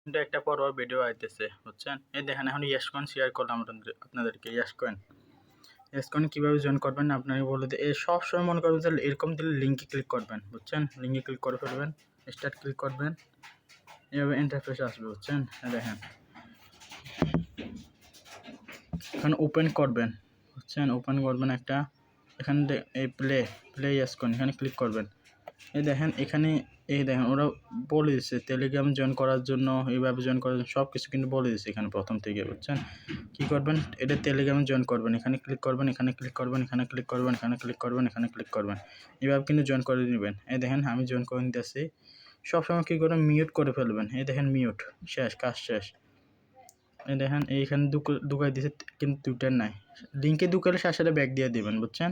কিন্তু একটা পরোয়া ভিডিও আইতেছে বুঝছেন। এই দেখেন এখন ইয়েস কয়েন শেয়ার করলাম আপনাদেরকে। ইয়েস কয়েন কীভাবে জয়েন করবেন আপনাকে বলে দিই। সবসময় মনে করবেন যে এরকম দিলে লিঙ্কে ক্লিক করবেন বুঝছেন। লিঙ্কে ক্লিক করে ফেলবেন, স্টার্ট ক্লিক করবেন, এভাবে ইন্টারফেস আসবে বুঝছেন। দেখেন এখানে ওপেন করবেন বুঝছেন, ওপেন করবেন একটা। এখানে এই প্লে ইয়েস কয়েন এখানে ক্লিক করবেন। এই দেখেন এখানে এই দেখেন ওরা বলে দিচ্ছে টেলিগ্রাম জয়েন করার জন্য, এইভাবে জয়েন করার জন্য সব কিছু কিন্তু বলে দিচ্ছে এখানে প্রথম থেকে বুঝছেন। কী করবেন, এটা টেলিগ্রামে জয়েন করবেন, এখানে ক্লিক করবেন, এখানে ক্লিক করবেন, এখানে ক্লিক করবেন, এখানে ক্লিক করবেন, এখানে ক্লিক করবেন, এইভাবে কিন্তু জয়েন করে নেবেন। এই দেখেন আমি জয়েন করে নিতেছি। সবসময় কী করবেন, মিউট করে ফেলবেন। এই দেখেন মিউট, শেষ, কাজ শেষ। এই দেখেন এইখানে ঢুকাই দিছে কিন্তু টুইটার নাই। লিঙ্কে ঢুকালে সাথে ব্যাক দিয়ে দেবেন বুঝছেন।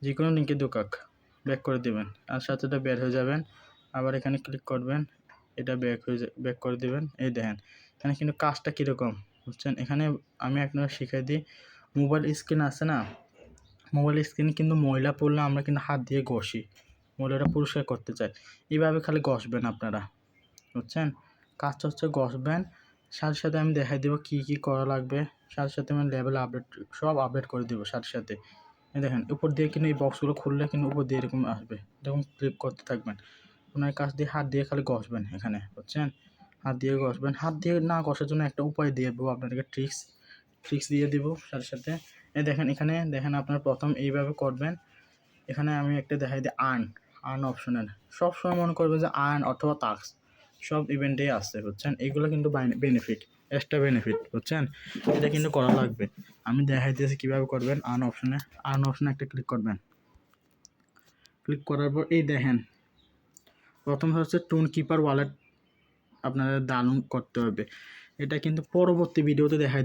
যে কোনো লিঙ্কে ঢুকাক ব্যাক করে দেবেন, আর সাথে বের হয়ে যাবেন। আবার এখানে ক্লিক করবেন, এটা ব্যাক করে দেবেন। এই দেখেন এখানে কিন্তু কাজটা কীরকম বুঝছেন। এখানে আমি আপনারা শিখিয়ে দিই, মোবাইল স্ক্রিন আছে না, মোবাইল স্ক্রিনে কিন্তু ময়লা পড়লে আমরা কিন্তু হাত দিয়ে ঘষি, ময়লাটা পরিষ্কার করতে চাই। এইভাবে খালি ঘষবেন আপনারা বুঝছেন। কাজটা হচ্ছে ঘষবেন, সাথে সাথে আমি দেখাই দেবো কী কী করা লাগবে। সাথে সাথে আমি লেভেল আপডেট সব আপডেট করে দেবো সাথে সাথে। দেখেন উপর দিয়ে কিন্তু এই বক্সগুলো খুললে কিন্তু উপর দিয়ে এরকম আসবে, এরকম ক্লিক করতে থাকবেন। আপনার কাছ দিয়ে হাত দিয়ে খালি ঘষবেন এখানে বুঝছেন। হাত দিয়ে ঘষবেন, হাত দিয়ে না ঘষার জন্য একটা উপায় দিয়ে দেবো আপনাদেরকে, ট্রিক্স দিয়ে দেবো সাথে সাথে। এই দেখেন এখানে দেখেন আপনার প্রথম এইভাবে করবেন। এখানে আমি একটা দেখাই দিই আর্ন অপশনের। সবসময় মনে করবেন যে আর্ন অথবা টাস্ক সব ইভেন্টেই আসছে বুঝছেন। এগুলো কিন্তু বেনিফিট, এক্সট্রা বেনিফিট বুঝছেন। এটা কিন্তু করা লাগবে। আমি দেখাই দিয়েছি কীভাবে করবেন। আর্ন অপশনে একটা ক্লিক করবেন। ক্লিক করার পর এই দেখেন প্রথম হচ্ছে টোন কিপার ওয়ালেট আপনাদের ডাউনলোড করতে হবে। এটা কিন্তু পরবর্তী ভিডিওতে দেখাই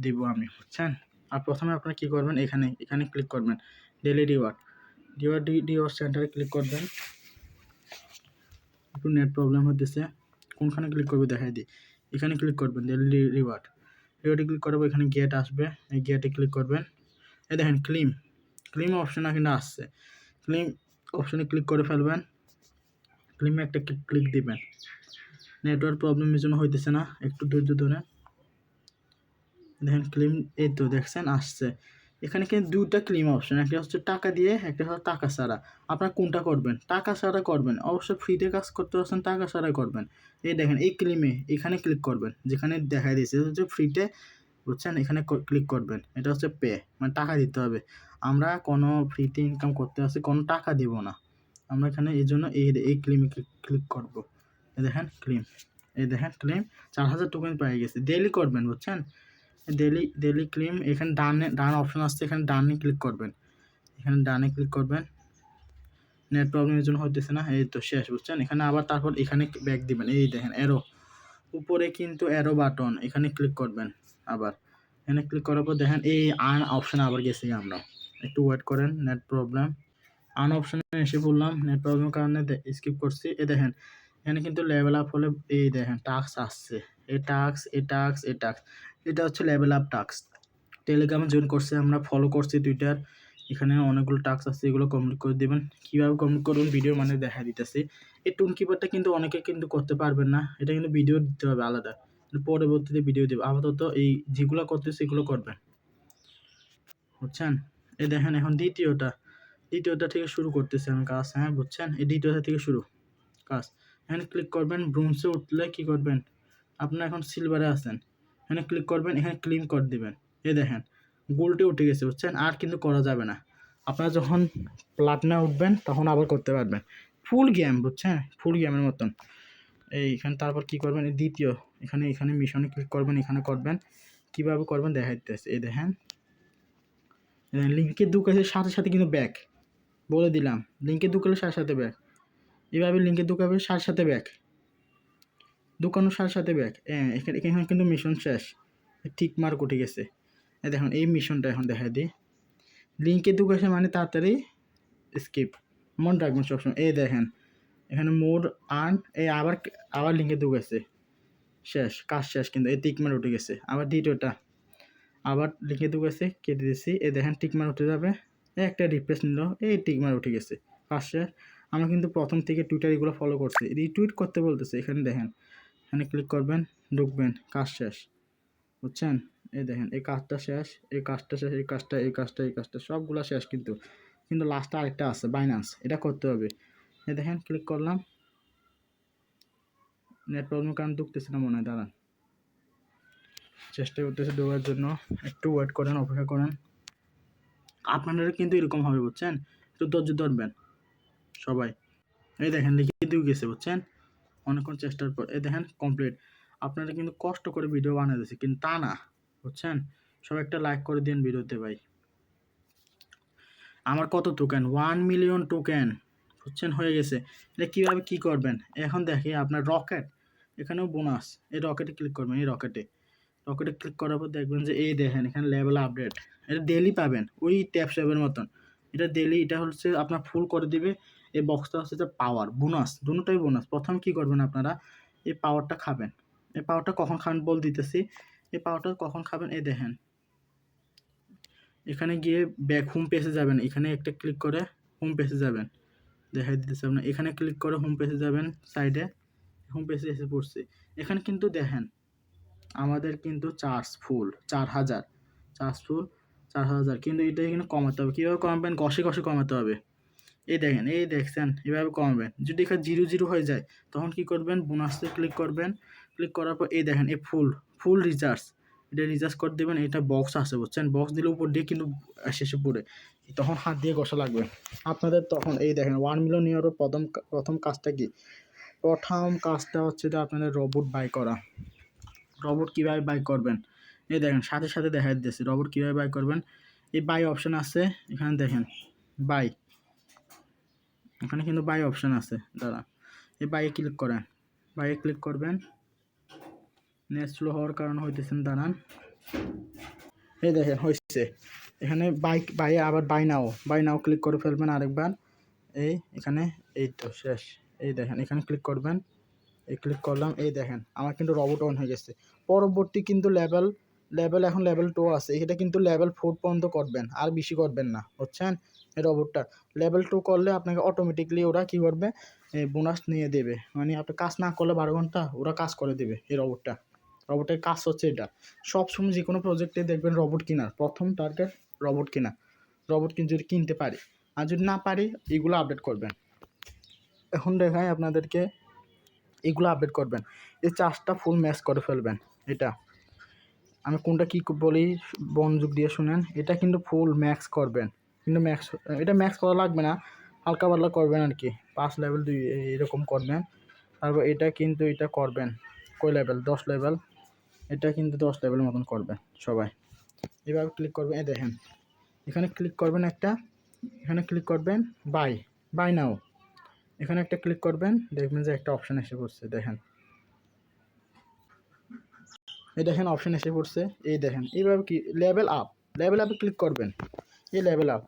দিব আমি বুঝছেন। আর প্রথমে আপনারা কী করবেন, এখানে ক্লিক করবেন ডেইলি রিওয়ার্ড সেন্টারে ক্লিক করবেন। একটু নেট প্রবলেম হতেছে, কোনখানে ক্লিক করবে দেখাই দিই। এখানে ক্লিক করবেন ডেইলি রিওয়ার্ডে ক্লিক করবো। এখানে গেট আসবে, এই গেটে ক্লিক করবেন। এই দেখেন ক্লিম অপশন এখানে আসছে, ক্লিম অপশনে ক্লিক করে ফেলবেন। ক্লিমে একটা ক্লিক দিবেন। নেটওয়ার্ক প্রবলেমের জন্য হইতেছে না, একটু ধৈর্য ধরে দেখেন। ক্লিম এই তো দেখছেন আসছে। এখানে কিন্তু দুইটা ক্লিম অপশন, একটা হচ্ছে টাকা দিয়ে, একটা হচ্ছে টাকা ছাড়া। আপনারা কোনটা করবেন? টাকা ছাড়া করবেন, অবশ্যই ফ্রিতে কাজ করতে পারছেন, টাকা ছাড়াই করবেন। এই দেখেন এই ক্লিমে এখানে ক্লিক করবেন, যেখানে দেখা দিয়েছে হচ্ছে ফ্রিতে বুঝছেন। এখানে ক্লিক করবেন, এটা হচ্ছে পে, মানে টাকা দিতে হবে। আমরা কোনো ফ্রিতে ইনকাম করতে আসছি, কোনো টাকা দিব না আমরা এখানে। এই জন্য এই ক্লিমে ক্লিক করব। এই দেখেন ক্লিম 4000 টোকেন পেয়ে গেছে। ডেইলি করবেন বুঝছেন, ডেইলি ক্লিম। এখানে ডান অপশন আসছে, এখানে ডানে ক্লিক করবেন, নেট প্রবলেমের জন্য হতেছে না। এই তো শেষ বুঝছেন। এখানে আবার তারপর এখানে ব্যাক দিবেন। এই দেখেন অ্যারো উপরে কিন্তু অ্যারো বাটন, এখানে ক্লিক করবেন। আবার এখানে ক্লিক করার পর দেখেন এই আর্ন অপশানে আবার গেছি আমরা। একটু ওয়েট করেন, নেট প্রবলেম। আর্ন অপশানে এসে বললাম, নেট প্রবলেমের কারণে স্কিপ করছি। এই দেখেন এখানে কিন্তু লেভেল আপ হলে এই দেখেন টাস্ক আসছে, এটা হচ্ছে লেভেল আপ টাস্ক। টেলিগ্রামে জয়েন করছে, আমরা ফলো করছি টুইটার। এখানে অনেকগুলো টাস্ক আছে, এগুলো কমপ্লিট করে দেবেন। কীভাবে কমপ্লিট করবেন ভিডিও মানে দেখা দিতেছি। এই টোন কিপারটা কিন্তু অনেকে কিন্তু করতে পারবেন না, এটা কিন্তু ভিডিও দিতে হবে আলাদা, পরবর্তীতে ভিডিও দেবো। আপাতত এই যেগুলো করতেছে এগুলো করবেন বুঝছেন। এই দেখেন এখন দ্বিতীয়টা থেকে শুরু করতেছে আমি কাজ, হ্যাঁ বুঝছেন। এই দ্বিতীয়টা থেকে শুরু কাজ। এখানে ক্লিক করবেন, ব্রোঞ্জে উঠলে কী করবেন, আপনারা এখন সিলভারে আছেন, এখানে ক্লিক করবেন, এখানে ক্লিন করে দেবেন। এই দেখেন গোল্ডে উঠে গেছে বুঝছেন, আর কিন্তু করা যাবে না। আপনারা যখন প্লাটিনা উঠবেন তখন আবার করতে পারবেন। ফুল গেম বুঝছেন, ফুল গেমের মতন। এইখানে তারপর কী করবেন, এই দ্বিতীয় এখানে মিশনে ক্লিক করবেন, এখানে করবেন। কীভাবে করবেন দেখা দিতেছে। এই দেখেন লিঙ্কে ঢুকেছে সাথে সাথে কিন্তু ব্যাক, বলে দিলাম লিঙ্কে ঢুকালে সাথে ব্যাক। এভাবে লিঙ্কে ঢুকাবে সাথে ব্যাক, ঢুকানোর সাথে ব্যাক। এখানে কিন্তু মিশন শেষ, টিক মার্ক উঠে গেছে। দেখুন এই মিশনটা এখন দেখা দিই। লিঙ্কে ঢুকেছে মানে তাড়াতাড়ি স্কিপ, মনে রাখবেন সবসময়। এই দেখেন এখানে মোর আর্ন, এই আবার লিঙ্কে ঢুকেছে, শেষ, কাজ শেষ। কিন্তু এই টিকমার উঠে গেছে। আবার দ্বিতীয়টা আবার লিঙ্কে ঢুকেছে, কেটে দিচ্ছি। এই দেখেন টিকমার উঠে যাবে, একটা রিপ্লেস নিল, এই টিকমার উঠে গেছে, কাজ শেষ। আমরা কিন্তু প্রথম থেকে টুইটার এগুলো ফলো করছি, রিটুইট করতে বলতেছে। এখানে দেখেন এখানে ক্লিক করবেন, ঢুকবেন, কাজ শেষ, বুঝছেন? এই দেখেন এই কাজটা শেষ, এই কাজটা শেষ, এই কাজটা, এই কাজটা, এই কাজটা সবগুলো শেষ, কিন্তু লাস্টে আরেকটা আছে বাইন্যান্স, এটা করতে হবে। এই দেখেন ক্লিক করলাম, নেট প্রবলেম কারণ ঢুকতেছে না মনে হয়, দাঁড়ান, চেষ্টা করতেছে ঢোকার জন্য, একটু ওয়েট করেন, অপেক্ষা করেন। আপনারা কিন্তু এরকম হবে, বুঝছেন? একটু ধৈর্য ধরবেন সবাই। এই দেখেন লিখে দিয়ে গেছে, বুঝছেন? অনেকক্ষণ চেষ্টার পর এই দেখেন কমপ্লিট। আপনারা কিন্তু কষ্ট করে ভিডিও বানাতেছে, কিন্তু তা না, বুঝছেন? সবাই একটা লাইক করে দিন ভিডিওতে ভাই। আমার কত টোকেন, 1 মিলিয়ন টোকেন, বুঝছেন? হয়ে গেছে। এটা কীভাবে কী করবেন এখন দেখি। আপনার রকেট, এখানেও বোনাস, এই রকেটে ক্লিক করবেন, এই রকেটে ক্লিক করার পর দেখবেন যে এই দেখেন এখানে লেভেল আপডেট, এটা ডেলি পাবেন, ওই ট্যাপ সেভের মতন। এটা ডেলি, এটা হচ্ছে আপনার ফুল করে দিবে। এই বক্সটা হচ্ছে যে পাওয়ার বোনাস, দুটোই বোনাস। প্রথম কি করবেন আপনারা, এই পাওয়ারটা খাবেন। এই পাওয়ারটা কখন খাবেন বল দিতেছি। এই পাওয়ারটা কখন খাবেন, এই দেখেন এখানে গিয়ে ব্যাক হোম পেজে যাবেন, এখানে একটা ক্লিক করে হোম পেজে যাবেন, দেখাই দিতেছে আপনার। এখানে ক্লিক করে হোম পেজে যাবেন, সাইডে হোম পেজে এসে পড়ছে। এখানে কিন্তু দেখেন আমাদের কিন্তু চার্জ ফুল 4000, চার্জ ফুল 4000, কিন্তু এটা এখানে কমাতে হবে। কীভাবে কমাবেন, ঘষে কমাতে হবে। এই দেখেন, এই দেখছেন এভাবে কমাবেন। যদি এখানে 0 হয়ে যায় তখন কি করবেন, বোনাসে ক্লিক করবেন। ক্লিক করার পর এই দেখেন এই ফুল রিচার্জ, এটা রিচার্জ করে দেবেন। এটা বক্স আছে, বুঝছেন? বক্স দিলে উপর দিয়ে কিন্তু শেষে পড়ে, তখন হাত দিয়ে ঘষা লাগবে আপনাদের। তখন এই দেখেন 1 মিলিয়ন ইউরোর প্রথম কাজটা কি, প্রথম কাজটা হচ্ছে যে আপনাদের রোবট বাই করা। রোবট কীভাবে বাই করবেন, এই দেখেন সাথে দেখা দিতেছি রোবট কীভাবে বাই করবেন। এই বাই অপশান আছে, এখানে দেখেন বাই, এখানে কিন্তু বাই অপশান আছে, দাঁড়া এই বাইয়ে ক্লিক করেন, বাইয়ে ক্লিক করবেন। নেট স্লো হওয়ার কারণে হইতেছেন, দাঁড়ান। এই দেখেন হয়েছে, এখানে বাইয়ে আবার বাই নাও ক্লিক করে ফেলবেন আরেকবার। এখানে এই তো শেষ। এই দেখেন এখানে ক্লিক করবেন, এই ক্লিক করলাম, এই দেখেন আমার কিন্তু রোবট অন হয়ে গেছে। পরবর্তী কিন্তু লেভেল এখন লেভেল 2 আছে, এটা কিন্তু লেভেল 4 পর্যন্ত করবেন, আর বেশি করবেন না, বুঝছেন? এই রোবটটা লেভেল 2 করলে আপনাকে অটোমেটিকলি ওরা কী করবে, বোনাস নিয়ে দেবে। মানে আপনি কাজ না করলে 12 ঘন্টা ওরা কাজ করে দেবে। এই রোবটের কাজ হচ্ছে এটা। সবসময় যে কোনো প্রজেক্টে দেখবেন রোবট কেনার প্রথম টার্গেট, রোবট কিন্তু যদি কিনতে পারি, আর যদি না পারি এগুলো আপডেট করবেন। এখন দেখাই আপনাদেরকে, এগুলো আপডেট করবেন, এই চার্জটা ফুল ম্যাচ করে ফেলবেন। এটা আমি কোনটা কী বলি মনোযোগ দিয়ে শুনেন, এটা কিন্তু ফুল ম্যাক্স করবেন, কিন্তু এটা ম্যাক্স করা লাগবে না, হালকা পাতলা করবেন আর কি। 5 লেভেল 2 এরকম করবেন। তারপর এটা কিন্তু এটা করবেন কয় লেভেল, 10 লেভেল, এটা কিন্তু 10 লেভেলের মতন করবেন সবাই। এভাবে ক্লিক করবেন, এই দেখেন এখানে ক্লিক করবেন একটা, এখানে ক্লিক করবেন বাই নাও, এখানে একটা ক্লিক করবেন, দেখবেন যে একটা অপশান এসে পড়ছে, দেখেন এই দেখেন অপশান এসে পড়ছে। এই দেখেন এইভাবে কি লেভেল আপে ক্লিক করবেন। এই লেভেল আপ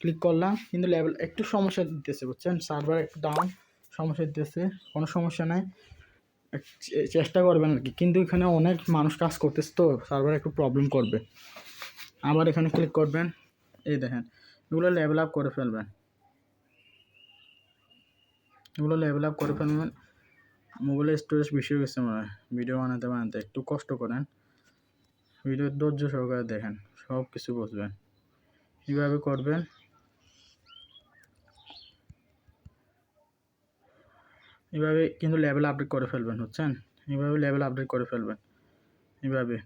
ক্লিক করলাম, কিন্তু লেভেল একটু সমস্যা দিতেছে, বুঝছেন? সার্ভার একটু ডাউন সমস্যা দিতেছে, কোনো সমস্যা নাই, চেষ্টা করবেন আর কি। কিন্তু এখানে অনেক মানুষ কাজ করতেছে তো সার্ভার একটু প্রবলেম করবে। আবার এখানে ক্লিক করবেন, এই দেখেন এগুলো লেভেল আপ করে ফেলবেন, মোবাইলের স্টোরেজ বেশি হয়ে গেছে মনে হয়, ভিডিও বানাতে একটু কষ্ট করেন, ভিডিও ধৈর্য সহকারে দেখেন, সব কিছু বুঝবেন। কীভাবে করবেন, এভাবে কিন্তু লেভেল আপডেট করে ফেলবেন, বুঝছেন? এইভাবে লেভেল আপডেট করে ফেলবেন, এইভাবে।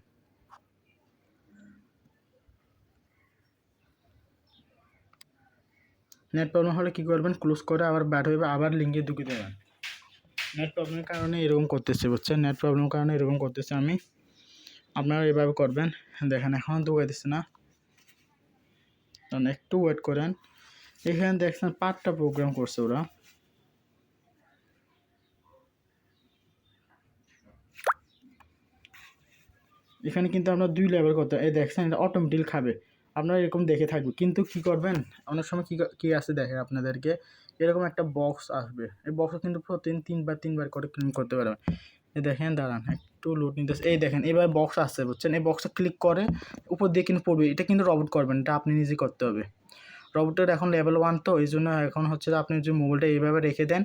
নেট প্রবলেম হলে কী করবেন, ক্লোজ করে আবার ব্যাট হইবে, আবার লিঙ্কে ঢুকে দেবেন। নেট প্রবলেমের কারণে এরকম করতেছে, বুঝছেন? নেট প্রবলেমের কারণে এরকম করতেছে আমি, আপনারা এভাবে করবেন। দেখেন এখন ঢুকে দিচ্ছে না, কারণ একটু ওয়েট করেন। এখানে দেখছেন 5টা প্রোগ্রাম করছে ওরা, এখানে কিন্তু আপনার 2 লেভেল করতে, এই দেখছেন এটা অটোমেটিক খাবে, আপনারা এরকম দেখে থাকবে। কিন্তু কি করবেন, অনেক সময় কী আছে দেখেন আপনাদেরকে, এরকম একটা বক্স আসবে, এই বক্সে কিন্তু প্রতিদিন 3বার করে ক্লিন করতে পারবেন। এই দেখেন, দাঁড়ান একটু লোড নিতেছে, এই দেখেন এবার বক্স আসছে, বুঝছেন? এই বক্সে ক্লিক করে উপর দিয়ে কিন্তু পড়বে, এটা কিন্তু রোবট করবেন, এটা আপনি নিজে করতে হবে। রোবটের এখন লেভেল 1 তো এই জন্য এখন হচ্ছে যে আপনি যদি মোবাইলটা এইভাবে রেখে দেন,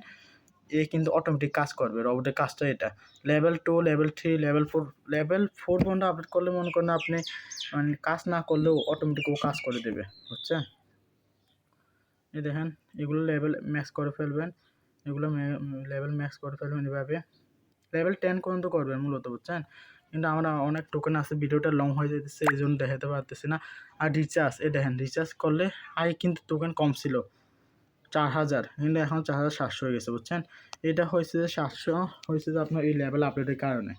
এ কিন্তু অটোমেটিক কাজ করবে, রোবটের কাজটা এটা। লেভেল 2, লেভেল 3, লেভেল 4 পর্যন্ত আপডেট করলে মনে করেন আপনি মানে কাজ না করলেও অটোমেটিক ও কাজ করে দেবে, বুঝছেন? এই দেখেন এগুলো লেভেল ম্যাক্স করে ফেলবেন, এগুলো লেভেল ম্যাক্স করে ফেলবেন এভাবে। লেভেল 10 পর্যন্ত করবেন মূলত, বুঝছেন? কিন্তু আমরা অনেক টোকেন আছে, ভিডিওটা লং হয়ে যেতেছে এই জন্য দেখাতে পারতেছি না। আর রিচার্জ, এই দেখেন রিচার্জ করলে আগে কিন্তু টোকেন কম ছিল 4000, কিন্তু এখন 4700 হয়ে গেছে, বুঝছেন? এটা হয়েছে যে 700 হয়েছে যে আপনার এই লেভেল আপডেটের কারণে,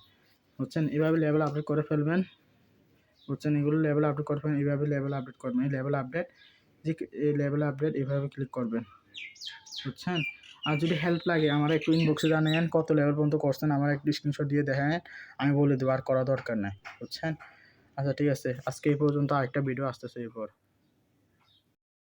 বুঝছেন? এভাবে লেভেল আপডেট করে ফেলবেন, বুঝছেন? এগুলো লেভেল আপডেট করে ফেলবেন, এইভাবে লেভেল আপডেট করবেন। এই লেভেল আপডেট, যে এই লেভেল আপডেট এভাবে ক্লিক করবেন, বুঝছেন? আর যদি হেল্প লাগে আমার একটু ইনবক্সে জানাবেন কত লেভেল পর্যন্ত করছেন, আমার একটু স্ক্রিনশট দিয়ে দেখান, আমি বলে দেবো, আর করা দরকার নাই, বুঝছেন? আচ্ছা ঠিক আছে, আজকে এই পর্যন্ত, আরেকটা ভিডিও আসতেছে এরপর।